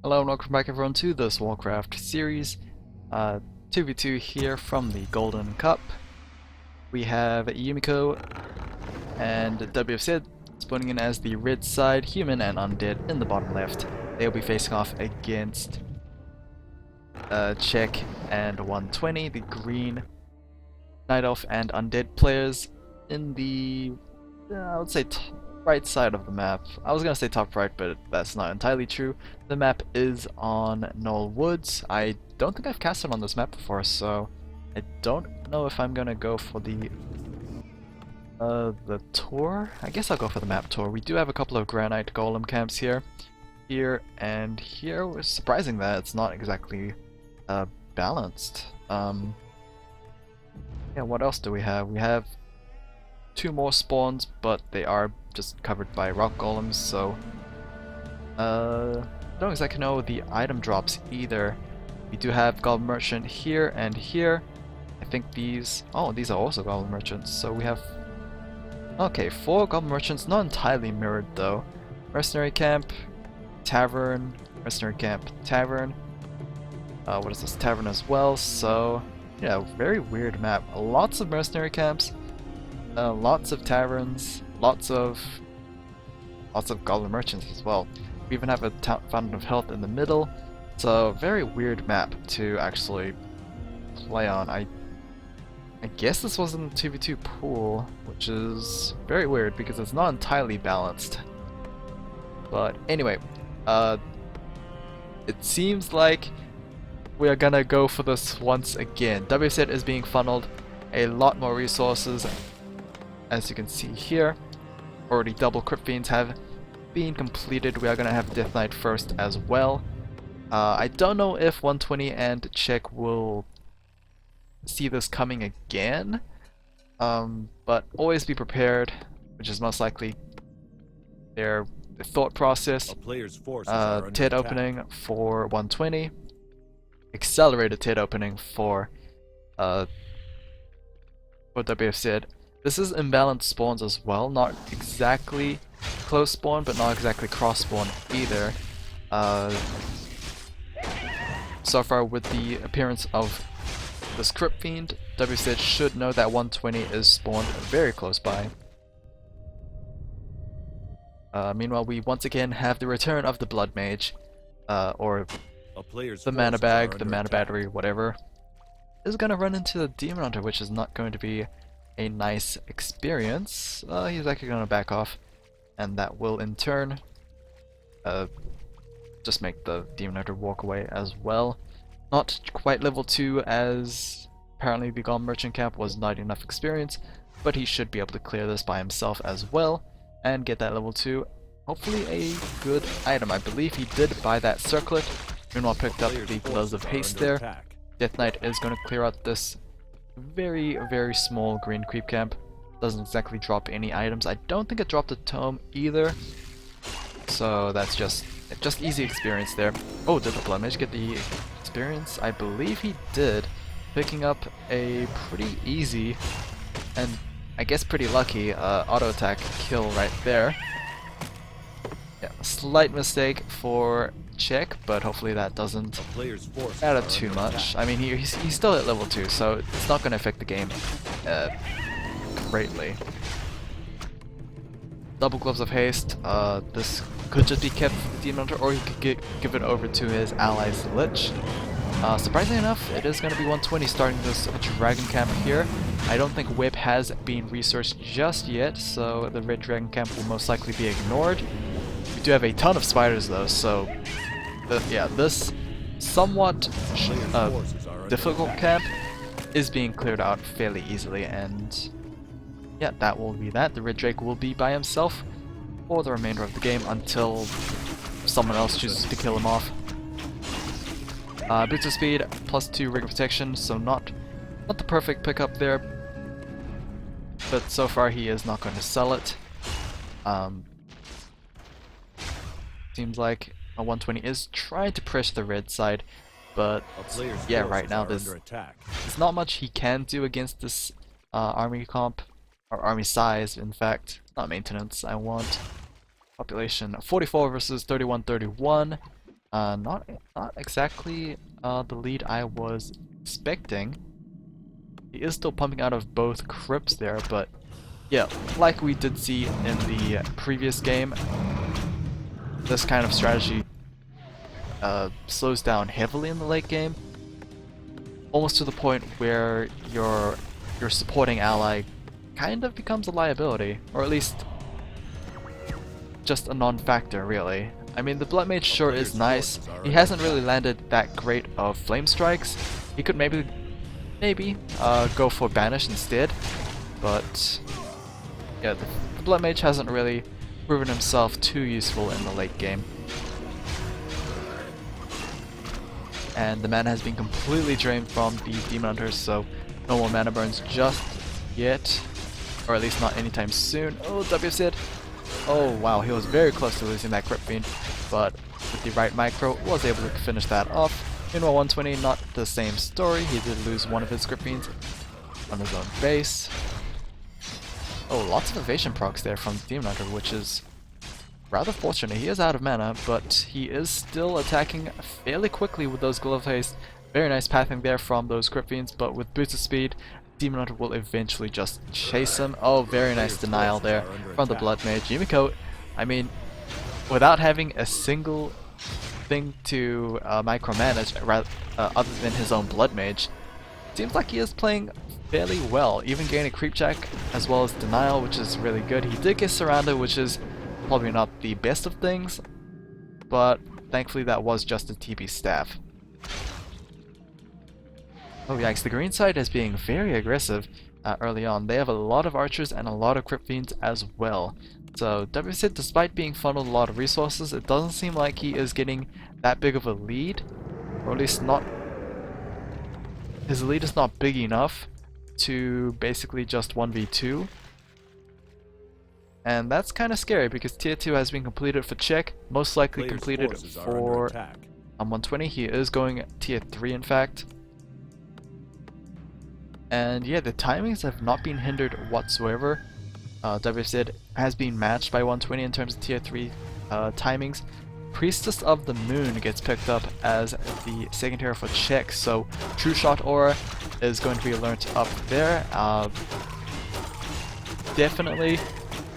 Hello and welcome back everyone to this Warcraft series. 2v2 here from the Golden Cup. We have Yumiko and WFZ spawning in as the red side, human and undead in the bottom left. They'll be facing off against Czech and 120, the green Night Elf and undead players in the, I would say right side of the map. I was gonna say top right, but that's not entirely true. The map is on Gnoll Woods. I don't think I've casted on this map before, so I don't know if I'm gonna go for the tour. I guess I'll go for the map tour. We do have a couple of granite golem camps here, and here. We're surprising that it's not exactly balanced. Yeah, what else do we have? We have two more spawns, but they are just covered by rock golems, so I don't exactly know the item drops either. We do have Goblin Merchant here and here. I think these are also Goblin Merchants, so we have 4 Goblin Merchants, not entirely mirrored though. Mercenary Camp, Tavern, Mercenary Camp, Tavern. What is this? Tavern as well, so yeah, very weird map. Lots of mercenary camps, lots of taverns, lots of Goblin Merchants as well. We even have a Fountain of Health in the middle. It's a very weird map to actually play on. I guess this was in the 2v2 pool, which is very weird because it's not entirely balanced. But anyway, it seems like we are gonna go for this once again. WFZ is being funneled a lot more resources, as you can see here. Already double Crypt Fiends have been completed. We are gonna have Death Knight first as well. I don't know if 120 and Czech will see this coming again, but always be prepared, which is most likely their thought process. TID opening for 120. Accelerated TID opening for WFZ. This is imbalanced spawns as well, not exactly close spawn, but not exactly cross spawn either. So far, with the appearance of this Crypt Fiend, WFZ should know that 120 is spawned very close by. Meanwhile, we once again have the return of the Blood Mage, or the mana bag, the mana battery, whatever, is gonna run into the Demon Hunter, which is not going to be a nice experience. He's actually gonna back off, and that will in turn just make the Demon Hunter walk away as well. Not quite level 2, as apparently the Goblin Merchant camp was not enough experience, but he should be able to clear this by himself as well and get that level 2. Hopefully a good item. I believe he did buy that circlet. Meanwhile, picked up the Gloves of Haste there. Death Knight is going to clear out this very, very small green creep camp. Doesn't exactly drop any items. I don't think it dropped a tome either. So that's just easy experience there. Oh, did the Blood Mage get the experience? I believe he did. Picking up a pretty easy, and I guess pretty lucky, auto attack kill right there. Yeah, slight mistake for Czech, but hopefully that doesn't add up too much. I mean, he's still at level 2, so it's not going to affect the game greatly. Double Gloves of Haste. This could just be kept for the Demon Hunter, or he could give it over to his allies Lich. Surprisingly enough, it is going to be 120 starting this Dragon Camp here. I don't think Whip has been researched just yet, so the Red Dragon Camp will most likely be ignored. We do have a ton of spiders though, so this somewhat difficult camp is being cleared out fairly easily, and yeah, that will be that. The Red Drake will be by himself for the remainder of the game until someone else chooses to kill him off. Boots of Speed, +2 Ring of Protection, so not the perfect pickup there, but so far he is not going to sell it. Seems like a 120 is trying to push the red side, but yeah, right now there's not much he can do against this army comp, or army size, in fact, not maintenance. I want population 44 versus 31-31. Not exactly the lead I was expecting. He is still pumping out of both crypts there, but yeah, like we did see in the previous game, this kind of strategy slows down heavily in the late game, almost to the point where your supporting ally kind of becomes a liability, or at least just a non-factor, really. I mean, the Blood Mage sure is nice. He hasn't really landed that great of flame strikes. He could maybe go for banish instead, but yeah, the Blood Mage hasn't really proven himself too useful in the late game. And the mana has been completely drained from the Demon Hunters, so no more mana burns just yet, or at least not anytime soon. Oh, WFZ! Oh wow, he was very close to losing that Crypt Fiend, but with the right micro was able to finish that off. Meanwhile, 120, not the same story. He did lose one of his Crypt Fiends on his own base. Oh, lots of evasion procs there from Demon Hunter, which is rather fortunate. He is out of mana, but he is still attacking fairly quickly with those Glove Haste. Very nice pathing there from those Crypt Fiends, but with boosted speed, Demon Hunter will eventually just chase him. Oh, very nice denial there from the Blood Mage. Yumiko, I mean, without having a single thing to micromanage other than his own Blood Mage, seems like he is playing fairly well, even gaining Creep Check as well as Denial, which is really good. He did get surrounded, which is probably not the best of things, but thankfully that was just a TB staff. Oh yikes, the green side is being very aggressive early on. They have a lot of archers and a lot of Crypt Fiends as well. So WFZ, despite being funneled a lot of resources, it doesn't seem like he is getting that big of a lead, or at least not. His lead is not big enough to basically just 1v2. And that's kind of scary because tier 2 has been completed for check, most likely completed for 120. He is going tier 3 in fact. And yeah, the timings have not been hindered whatsoever. WFZ has been matched by 120 in terms of tier 3 timings. Priestess of the Moon gets picked up as the second hero for check, so True Shot Aura is going to be learnt up there. Definitely,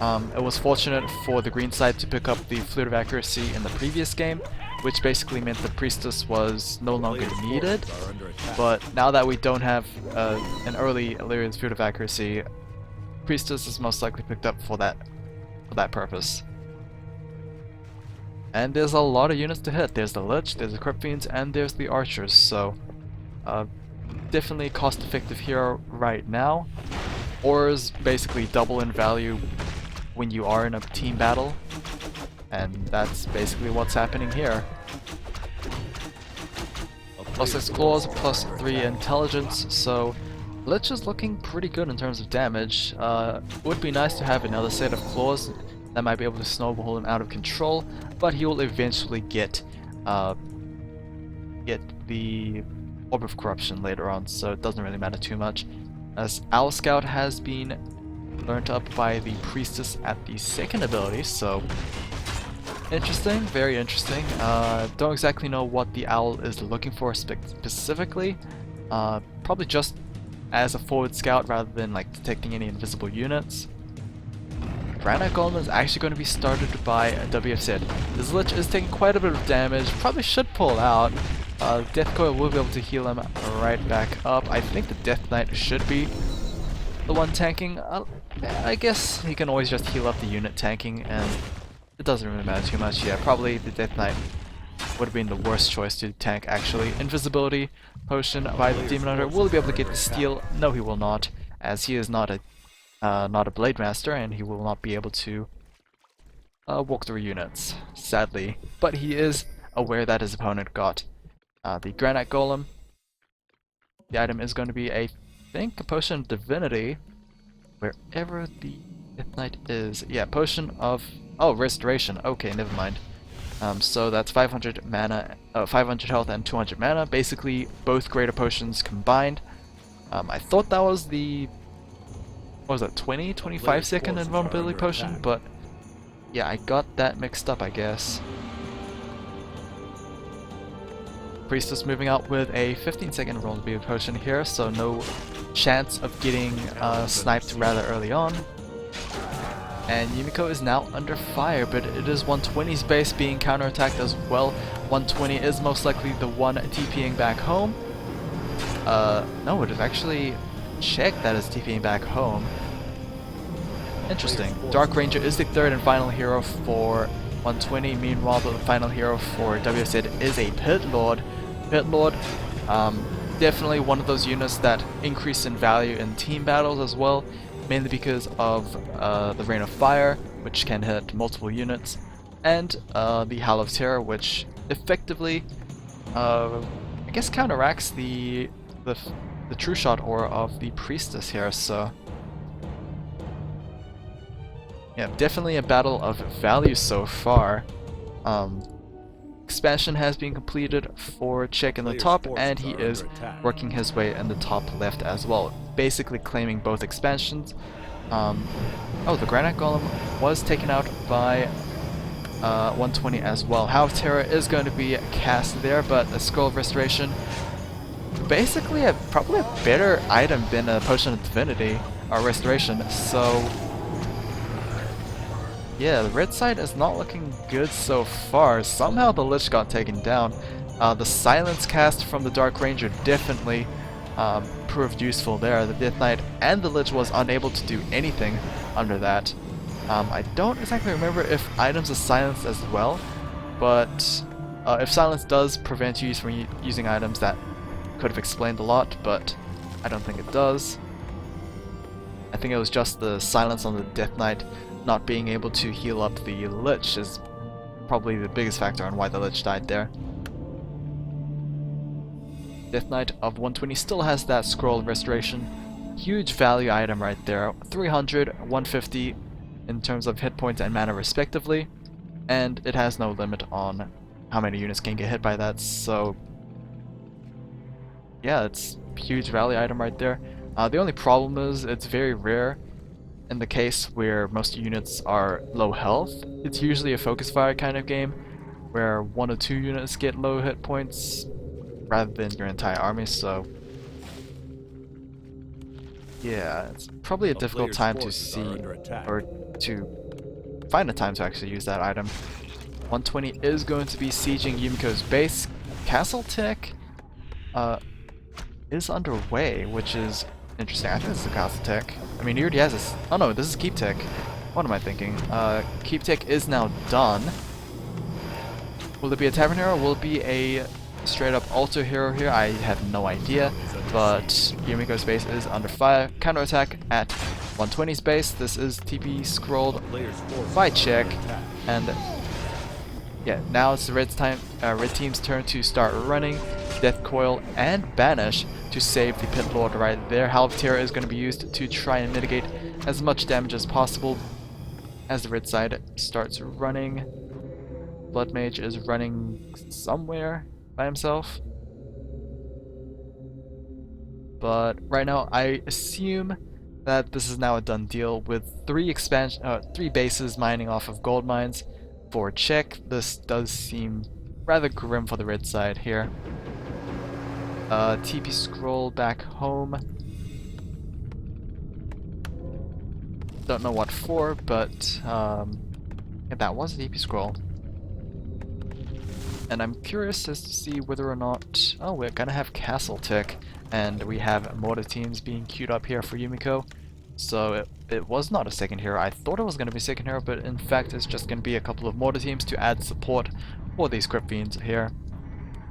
it was fortunate for the green side to pick up the Flute of Accuracy in the previous game, which basically meant the Priestess was no longer needed. But now that we don't have an early Illyrian's Flute of Accuracy, Priestess is most likely picked up for that purpose. And there's a lot of units to hit. There's the Lich, there's the Crypt Fiends, and there's the Archers, so definitely cost effective hero right now. Auras basically double in value when you are in a team battle, and that's basically what's happening here. +6 claws, +3 intelligence, so Lich is looking pretty good in terms of damage. Would be nice to have another set of claws that might be able to snowball him out of control, but he will eventually get the Orb of Corruption later on, so it doesn't really matter too much. As Owl Scout has been learned up by the Priestess at the second ability, so interesting, very interesting. Don't exactly know what the Owl is looking for specifically. Probably just as a forward scout rather than like detecting any invisible units. Granite Golem is actually going to be started by WFZ. This Lich is taking quite a bit of damage, probably should pull out. Death Coil will be able to heal him right back up. I think the Death Knight should be the one tanking. I guess he can always just heal up the unit tanking, and it doesn't really matter too much. Yeah, probably the Death Knight would have been the worst choice to tank actually. Invisibility Potion by the Demon Hunter. Will he be able to get the steal? No, he will not, as he is not a Blade Master, and he will not be able to walk through units, sadly. But he is aware that his opponent got the Granite Golem. The item is going to be, I think, a Potion of Divinity, wherever the Death Knight is. Yeah, Potion of... oh, Restoration. Okay, never mind. So that's 500 mana, 500 health and 200 mana. Basically, both greater potions combined. I thought that was the... what was that, 25 second invulnerability potion, but yeah, I got that mixed up, I guess. Priestess moving out with a 15-second roll speed potion here, so no chance of getting sniped rather early on. And Yumiko is now under fire, but it is 120's base being counterattacked as well. 120 is most likely the one TPing back home. No, it is actually Check that is TPing back home. Interesting. Dark Ranger is the third and final hero for 120. Meanwhile, the final hero for WFZ is a Pit Lord. Pit Lord, definitely one of those units that increase in value in team battles as well, mainly because of the Rain of Fire, which can hit multiple units, and the Howl of Terror, which effectively, I guess, counteracts the True Shot aura of the Priestess here. So yeah, definitely a battle of value so far. Expansion has been completed for Check in the top, and he is working his way in the top left as well, basically claiming both expansions. Oh, the Granite Golem was taken out by 120 as well. Howl of Terror is going to be cast there, but a Scroll of Restoration, basically probably a better item than a Potion of Divinity or Restoration. So yeah, the red side is not looking good so far. Somehow the Lich got taken down. The Silence cast from the Dark Ranger definitely proved useful there. The Death Knight and the Lich was unable to do anything under that. I don't exactly remember if items are silenced as well, but if silence does prevent you from using items, that could have explained a lot, but I don't think it does. I think it was just the silence on the Death Knight not being able to heal up the Lich is probably the biggest factor on why the Lich died there. Death Knight of 120 still has that Scroll of Restoration. Huge value item right there. 300, 150 in terms of hit points and mana respectively, and it has no limit on how many units can get hit by that, so yeah, it's a huge value item right there. The only problem is it's very rare in the case where most units are low health. It's usually a focus fire kind of game where 1 or 2 units get low hit points rather than your entire army, so yeah, it's probably a difficult time to see or to find a time to actually use that item. 120 is going to be sieging Yumiko's base. Castle Tech is underway, which is interesting. I think this is a Castle Tech. I mean, he already has this. Oh no, this is Keep Tech. What am I thinking? Keep Tech is now done. Will it be a Tavern Hero? Will it be a straight up Altar Hero here? I have no idea. But Yumiko's base is under fire. Counterattack at 120's base. This is TP scrolled by Check. And yeah, now it's the red team's turn to start running Death Coil and Banish to save the Pit Lord right there. Howl of Terror is going to be used to try and mitigate as much damage as possible as the red side starts running. Blood Mage is running somewhere by himself. But right now I assume that this is now a done deal with 3 bases mining off of gold mines for Check. This does seem rather grim for the red side here. TP scroll back home. Don't know what for, but yeah, that was a TP scroll. And I'm curious as to see whether or not... Oh, we're gonna have Castle Tech, and we have mortar teams being queued up here for Yumiko. So it was not a second hero. I thought it was gonna be a second hero, but in fact it's just gonna be a couple of mortar teams to add support for these Crypt Fiends here.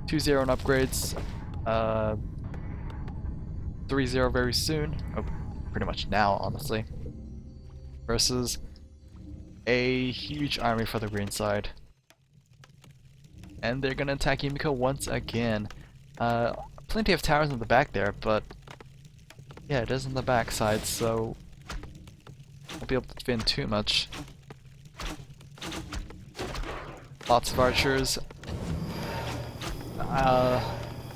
2-0 in upgrades. 3-0 very soon. Oh, pretty much now, honestly. Versus a huge army for the green side. And they're gonna attack Yumiko once again. Plenty of towers in the back there, but yeah, it is in the back side, so won't be able to defend too much. Lots of archers.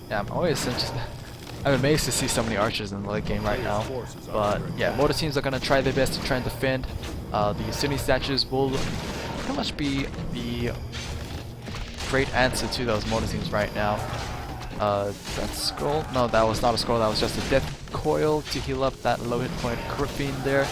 Yeah, I'm amazed to see so many archers in the late game right now. But yeah, mortar teams are gonna try their best to try and defend. The Sunni statues will pretty much be the great answer to those mortar teams right now. That scroll? No, that was not a scroll, that was just a death coil to heal up that low hit point crit fiend there.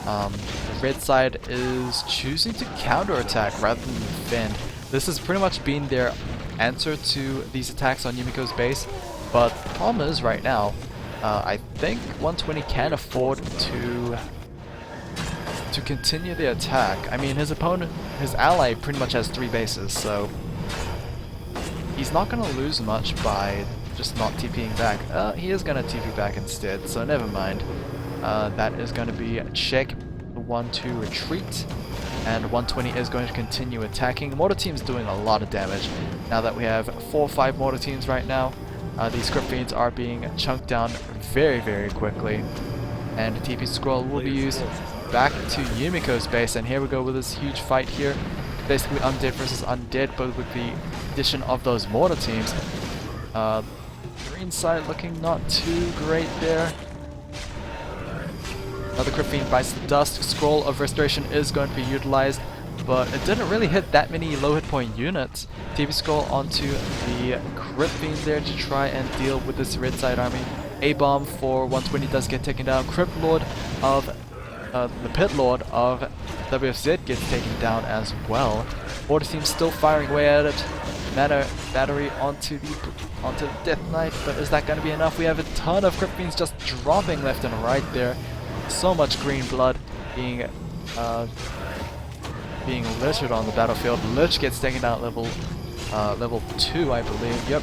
The red side is choosing to counterattack rather than defend. This has pretty much been their answer to these attacks on Yumiko's base, but the problem is right now, I think 120 can afford to continue the attack. I mean, his opponent, his ally pretty much has 3 bases, so he's not going to lose much by just not TPing back. He is going to TP back instead, so never mind. That is going to be a check, 1-2 retreat, and 120 is going to continue attacking. Mortar Team's doing a lot of damage. Now that we have 4 or 5 Mortar Teams right now, these Crypt Fiends are being chunked down very, very quickly. And the TP scroll will be used back to Yumiko's base, and here we go with this huge fight here. Basically undead versus undead, but with the addition of those Mortar Teams. Green side looking not too great there. Another Crypt Fiend bites the dust. Scroll of Restoration is going to be utilized, but it didn't really hit that many low hit point units. TP scroll onto the Crypt Fiend there to try and deal with this red side army. A-bomb for 120 does get taken down. Crypt Lord of the Pit Lord of WFZ gets taken down as well. Mortar Team still firing away at it. Battery onto the Death Knight, but is that going to be enough? We have a ton of Crypt Fiends just dropping left and right there. So much green blood being littered on the battlefield. Lich gets taken down at level 2, I believe. Yep.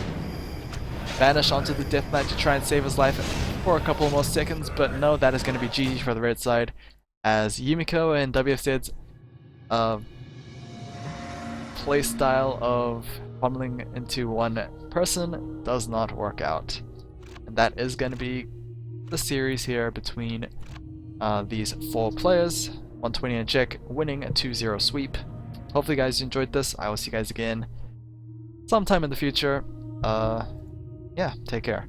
Vanish onto the Death Knight to try and save his life for a couple more seconds, but no, that is going to be GG for the red side, as Yumiko and WFZ's playstyle of pummeling into one person does not work out. And that is going to be the series here between these 4 players. 120 and Chick winning a 2-0 sweep. Hopefully you guys enjoyed this. I will see you guys again sometime in the future. Yeah, take care.